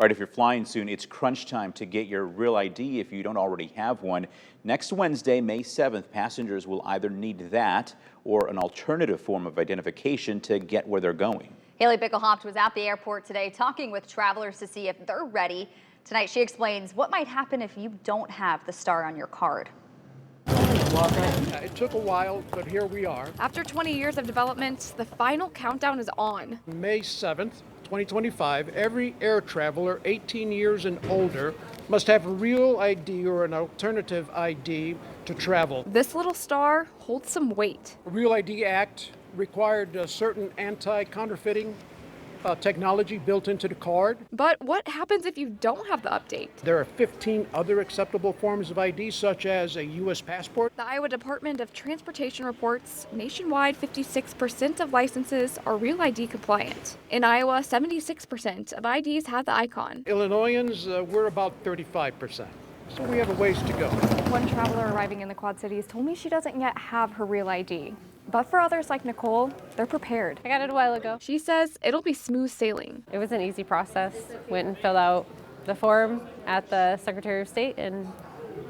All right, if you're flying soon, it's crunch time to get your real ID if you don't already have one. Next Wednesday, May 7th, passengers will either need that or an alternative form of identification to get where they're going. Haley Bickelhoft was at the airport today talking with travelers to see if they're ready. Tonight, she explains what might happen if you don't have the star on your card. It took a while, but here we are. After 20 years of development, the final countdown is on. May 7th, 2025, every air traveler 18 years and older must have a real ID or an alternative ID to travel. This little star holds some weight. The Real ID Act required a certain anti-counterfeiting technology built into the card. But what happens if you don't have the update? There are 15 other acceptable forms of ID, such as a U.S. passport. The Iowa Department of Transportation reports nationwide 56% of licenses are Real ID compliant. In Iowa, 76% of IDs have the icon. Illinoisans, we're about 35%. So we have a ways to go. One traveler arriving in the Quad Cities told me she doesn't yet have her Real ID. But for others like Nicole, they're prepared. I got it a while ago. She says it'll be smooth sailing. It was an easy process. Went and filled out the form at the Secretary of State and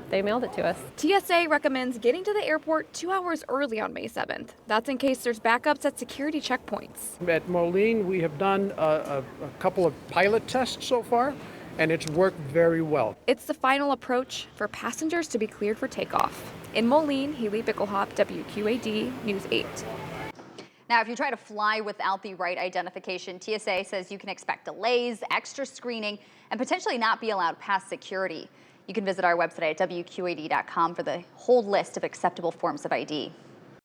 they mailed it to us. TSA recommends getting to the airport 2 hours early on May 7th. That's in case there's backups at security checkpoints. At Moline, we have done a couple of pilot tests so far, and it's worked very well. It's the final approach for passengers to be cleared for takeoff. In Moline, Haley Bickelhoff, WQAD News 8. Now, if you try to fly without the right identification, TSA says you can expect delays, extra screening, and potentially not be allowed past security. You can visit our website at WQAD.com for the whole list of acceptable forms of ID.